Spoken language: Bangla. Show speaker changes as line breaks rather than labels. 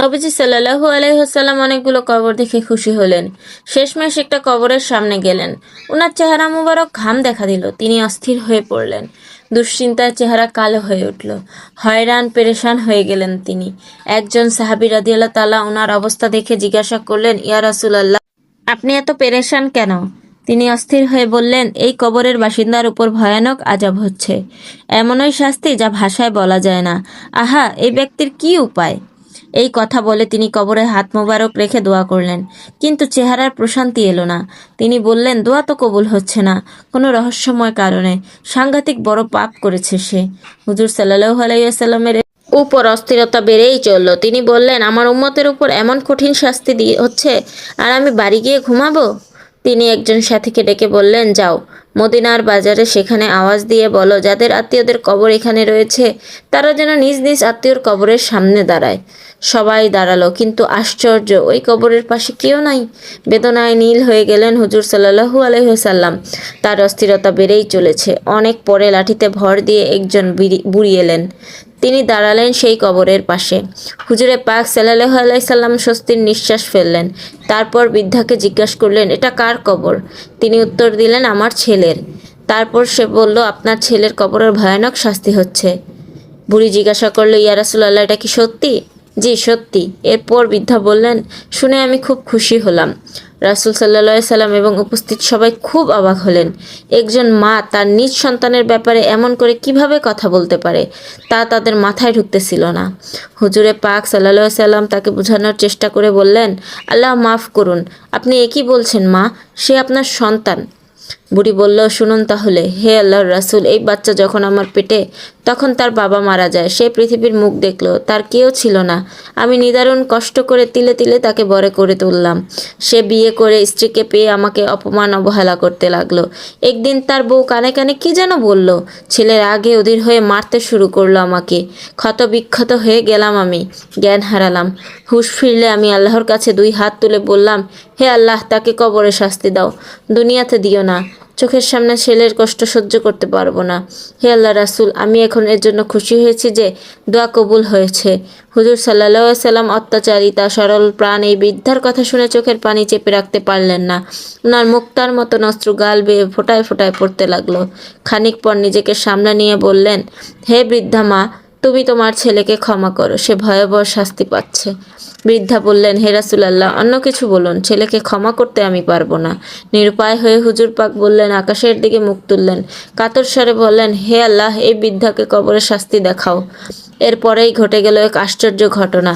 নবীজি সাল্লাল্লাহু আলাইহি ওয়াসাল্লাম অনেকগুলো কবর দেখে খুশি হলেন। শেষমেশ একটা কবরের সামনে গেলেন। ওনার চেহারা মুবারক ঘাম দেখা দিল। তিনি অস্থির হয়ে পড়লেন। দুশ্চিন্তায় চেহারা কালো হয়ে উঠল। হয়রান পেরেশান হয়ে গেলেন তিনি। একজন সাহাবী রাদিয়াল্লাহু তাআলা ওনার অবস্থা দেখে জিজ্ঞাসা করলেন, ইয়া রাসূলুল্লাহ, আপনি এত পেরেশান কেন? তিনি অস্থির হয়ে বললেন, এই কবরের বাসিন্দার উপর ভয়ানক আযাব হচ্ছে। এমনই শাস্তি যা ভাষায় বলা যায় না। আহা, এই ব্যক্তির কি উপায়? এই কথা বলে তিনি কবরে হাত মোবারক রেখে দোয়া করলেন, কিন্তু চেহারার প্রশান্তি এলো না। তিনি বললেন, দোয়া তো কবুল হচ্ছে না, কোনো রহস্যময় কারণে। সাংঘাতিক বড় পাপ করেছে সে। হুজুর সাল্লাল্লাহু আলাইহি ওয়াসাল্লামের উপর অস্থিরতা বেড়েই চলল। তিনি বললেন, আমার উম্মতের উপর এমন কঠিন শাস্তি হচ্ছে, আর আমি বাড়ি গিয়ে ঘুমাবো? তিনি একজন সাথীকে ডেকে বললেন, যাও মদিনার বাজারে, সেখানে আওয়াজ দিয়ে বলো, যাদের আত্মীয়দের কবর এখানে রয়েছে তারা যেন নিজ নিজ আত্মীয়র কবরের সামনে দাঁড়ায়। সবাই দাঁড়ালো, কিন্তু আশ্চর্য, ওই কবরের পাশে কেউ নাই। বেদনায় নীল হয়ে গেলেন হুজুর সাল্লাল্লাহু আলাইহি ওয়াসাল্লাম। তার অস্থিরতা বেড়েই চলেছে। অনেক পরে লাঠিতে ভর দিয়ে একজন বুড়ি এলেন। তিনি দাঁড়ালেন সেই কবরের পাশে। হুজুরে পাক সাল্লাল্লাহু আলাইহি সাল্লাম স্বস্তির নিঃশ্বাস ফেললেন। তারপর বৃদ্ধাকে জিজ্ঞাসা করলেন, এটা কার কবর? তিনি উত্তর দিলেন, আমার ছেলের। তারপর সে বলল, আপনার ছেলের কবরের ভয়ানক শাস্তি হচ্ছে। বুড়ি জিজ্ঞাসা করলো, ইয়া রাসূলুল্লাহ, এটা কি সত্যি? জি সত্যি। এরপর বৃদ্ধা বললেন, শুনে আমি খুব খুশি হলাম। রাসূল সাল্লাল্লাহু আলাইহি সাল্লাম এবং উপস্থিত সবাই খুব অবাক হলেন। একজন মা তার নিজ সন্তানের ব্যাপারে এমন করে কিভাবে কথা বলতে পারে, তা তাদের মাথায় ঢুকতেছিল না। হুজুরে পাক সাল্লাল্লাহু আলাইহি সাল্লাম তাকে বোঝানোর চেষ্টা করে বললেন, আল্লাহ মাফ করুন, আপনি একই বলছেন মা, সে আপনার সন্তান। বুড়ি বলল, শুনুন তাহলে, হে আল্লাহর রাসূল, এই বাচ্চা যখন আমার পেটে, তখন তার বাবা মারা যায়। সে পৃথিবীর মুখ দেখল, তার কেউ ছিল না। আমি নিদারুণ কষ্ট করে তিলে তিলে তাকে বড় করে তুললাম। সে বিয়ে করে স্ত্রীকে পেয়ে আমাকে অপমান অবহেলা করতে লাগলো। একদিন তার বউ কানে কানে কি যেন বলল। ছেলের আগে অধীর হয়ে মারতে শুরু করলো আমাকে। ক্ষত বিক্ষত হয়ে গেলাম আমি, জ্ঞান হারালাম। হুঁশ ফিরলে আমি আল্লাহর কাছে দুই হাত তুলে বললাম, হে আল্লাহ, তাকে কবরে শাস্তি দাও, দুনিয়াতে দিও না। চোখের সামনে ছেলের কষ্ট সহ্য করতে পারবো না। হে আল্লাহ রাসূল, আমি এখন এর জন্য খুশি হয়েছি যে দোয়া কবুল হয়েছে। হুজুর সাল্লাল্লাহু আলাইহি সাল্লাম অত্যাচারিতা সরল প্রাণ এই বৃদ্ধার কথা শুনে চোখের পানি চেপে রাখতে পারলেন না। ওনার মুক্তার মতো অশ্রু গাল বেয়ে ফোঁটায় ফোঁটায় পড়তে লাগলো। খানিক পর নিজেকে সামনে নিয়ে বললেন, হে বৃদ্ধা মা, তুমি তোমার ছেলেকে ক্ষমা করো, সে ভয়াবহ শাস্তি পাচ্ছে। বৃদ্ধা বললেন, হে রাসূলুল্লাহ, অন্য কিছু বলুন, ছেলেকে ক্ষমা করতে আমি পারবো না। নিরুপায় হয়ে হুজুর পাক বললেন, আকাশের দিকে মুখ তুললেন, কাতর স্বরে বললেন, হে আল্লাহ, এই বৃদ্ধাকে কবরের শাস্তি দেখাও। এরপরেই ঘটে গেল এক আশ্চর্য ঘটনা।